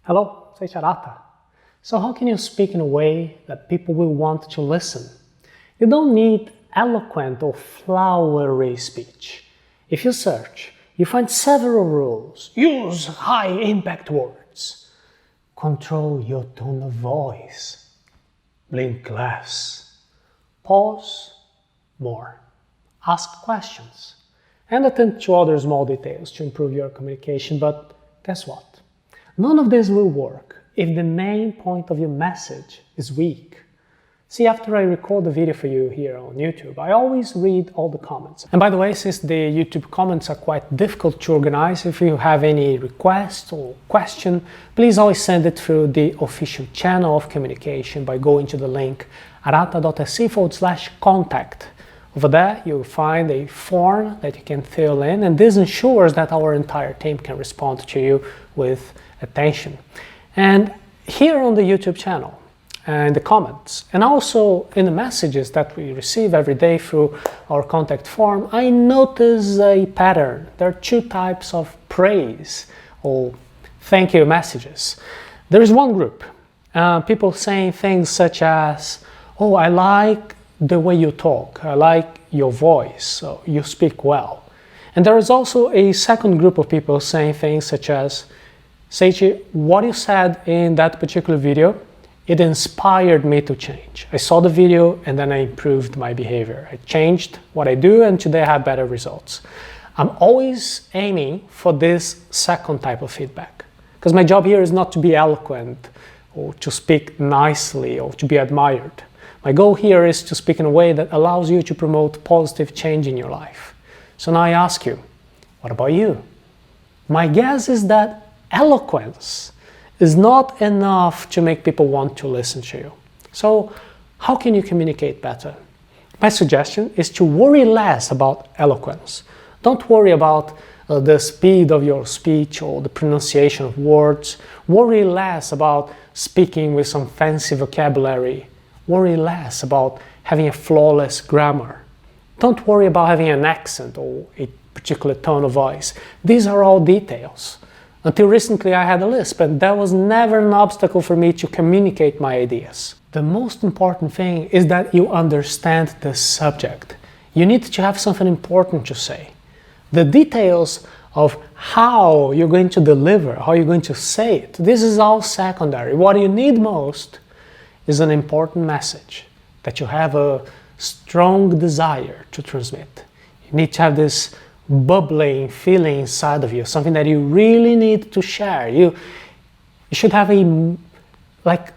Hello, Seiiti Arata. So how can you speak in a way that people will want to listen? You don't need eloquent or flowery speech. If you search, you find several rules. Use high-impact words. Control your tone of voice. Blink less. Pause more. Ask questions. And attend to other small details to improve your communication, but guess what? None of this will work if the main point of your message is weak. See, after I record the video for you here on YouTube, I always read all the comments. And by the way, since the YouTube comments are quite difficult to organize, if you have any request or question, please always send it through the official channel of communication by going to the link arata.se/contact. Over there, you'll find a form that you can fill in, and this ensures that our entire team can respond to you with attention. And here on the YouTube channel, and the comments, and also in the messages that we receive every day through our contact form, I notice a pattern. There are two types of praise or thank you messages. There is one group, people saying things such as, "Oh, I like the way you talk, I like your voice, so you speak well." And there is also a second group of people saying things such as, "Seiiti, what you said in that particular video, it inspired me to change. I saw the video and then I improved my behavior. I changed what I do and today I have better results." I'm always aiming for this second type of feedback, because my job here is not to be eloquent or to speak nicely or to be admired. My goal here is to speak in a way that allows you to promote positive change in your life. So now I ask you, what about you? My guess is that eloquence is not enough to make people want to listen to you. So how can you communicate better? My suggestion is to worry less about eloquence. Don't worry about the speed of your speech or the pronunciation of words. Worry less about speaking with some fancy vocabulary. Worry less about having a flawless grammar. Don't worry about having an accent or a particular tone of voice. These are all details. Until recently, I had a lisp, and that was never an obstacle for me to communicate my ideas. The most important thing is that you understand the subject. You need to have something important to say. The details of how you're going to deliver, how you're going to say it, this is all secondary. What you need most is an important message that you have a strong desire to transmit. You need to have this bubbling feeling inside of you, something that you really need to share. You should have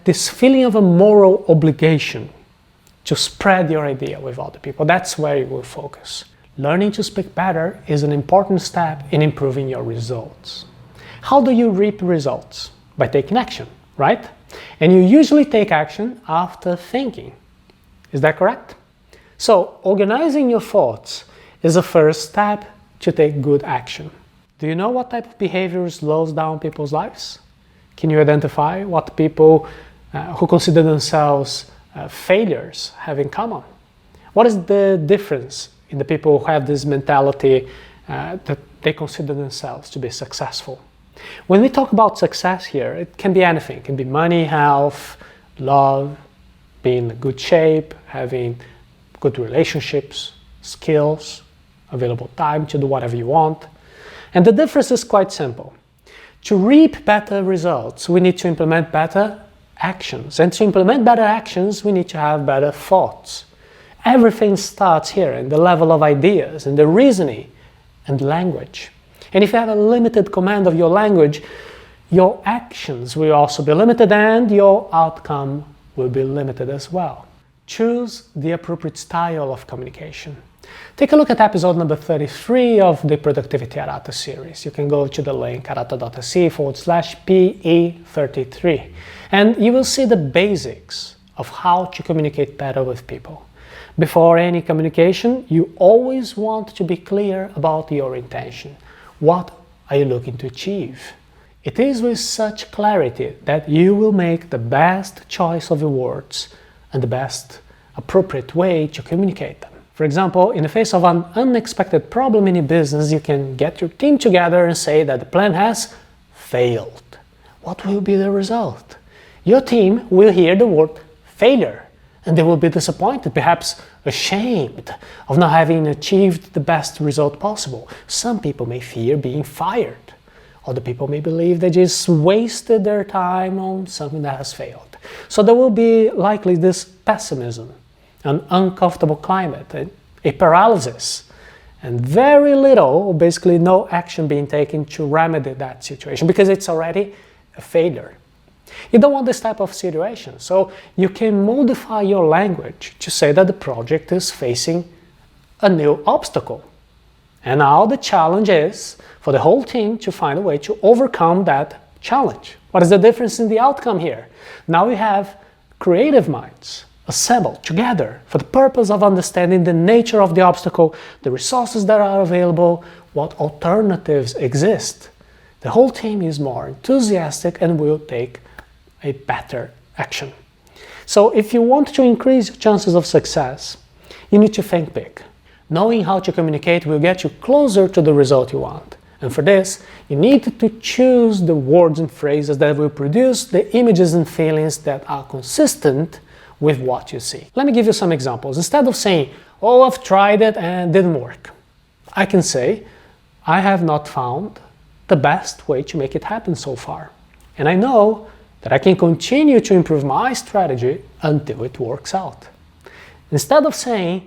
this feeling of a moral obligation to spread your idea with other people. That's where you will focus. Learning to speak better is an important step in improving your results. How do you reap results? By taking action, right? And you usually take action after thinking. Is that correct? So, organizing your thoughts is a first step to take good action. Do you know what type of behavior slows down people's lives? Can you identify what people who consider themselves failures have in common? What is the difference in the people who have this mentality that they consider themselves to be successful? When we talk about success here, it can be anything. It can be money, health, love, being in good shape, having good relationships, skills, available time to do whatever you want. And the difference is quite simple. To reap better results, we need to implement better actions. And to implement better actions, we need to have better thoughts. Everything starts here in the level of ideas, in the reasoning and language. And if you have a limited command of your language, your actions will also be limited and your outcome will be limited as well. Choose the appropriate style of communication. Take a look at episode number 33 of the Productivity Arata series. You can go to the link arata.se/PE33 and you will see the basics of how to communicate better with people. Before any communication, you always want to be clear about your intention. What are you looking to achieve? It is with such clarity that you will make the best choice of your words and the best appropriate way to communicate them. For example, in the face of an unexpected problem in your business, you can get your team together and say that the plan has failed. what will be the result? Your team will hear the word failure, and they will be disappointed, perhaps ashamed of not having achieved the best result possible. Some people may fear being fired. Other people may believe they just wasted their time on something that has failed. So there will be likely this pessimism, an uncomfortable climate, a paralysis, and very little, basically no action being taken to remedy that situation because it's already a failure. You don't want this type of situation, so you can modify your language to say that the project is facing a new obstacle. And now the challenge is for the whole team to find a way to overcome that challenge. What is the difference in the outcome here? Now we have creative minds assembled together for the purpose of understanding the nature of the obstacle, the resources that are available, what alternatives exist. The whole team is more enthusiastic and will take a better action. So if you want to increase your chances of success, you need to think big. Knowing how to communicate will get you closer to the result you want. And for this, you need to choose the words and phrases that will produce the images and feelings that are consistent with what you see. Let me give you some examples. Instead of saying, oh, I've tried it and it didn't work, I can say, I have not found the best way to make it happen so far. And I know that I can continue to improve my strategy until it works out. Instead of saying,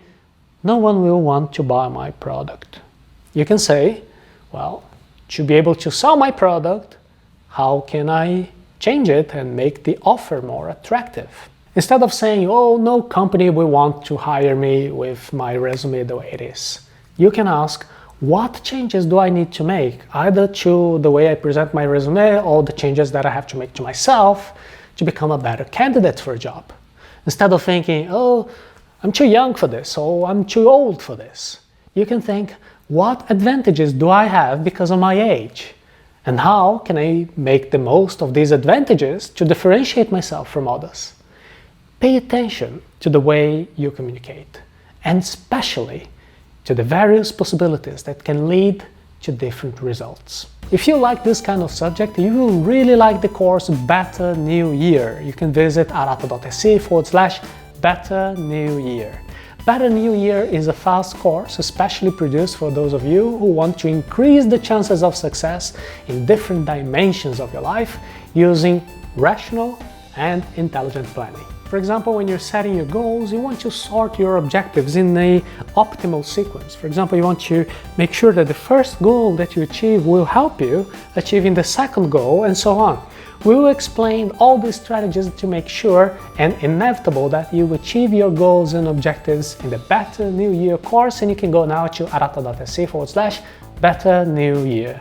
no one will want to buy my product, you can say, well, to be able to sell my product, how can I change it and make the offer more attractive? Instead of saying, oh, no company will want to hire me with my resume the way it is, you can ask, what changes do I need to make, either to the way I present my resume or the changes that I have to make to myself to become a better candidate for a job? Instead of thinking, oh, I'm too young for this, or I'm too old for this, you can think, what advantages do I have because of my age? And how can I make the most of these advantages to differentiate myself from others? Pay attention to the way you communicate, and especially to the various possibilities that can lead to different results. If you like this kind of subject, you will really like the course Better New Year. You can visit arata.se/Better New Year. Better New Year is a fast course especially produced for those of you who want to increase the chances of success in different dimensions of your life using rational and intelligent planning. For example, when you're setting your goals, you want to sort your objectives in an optimal sequence. For example, you want to make sure that the first goal that you achieve will help you achieving the second goal, and so on. We will explain all these strategies to make sure and inevitable that you achieve your goals and objectives in the Better New Year course, and you can go now to arata.se/Better New Year.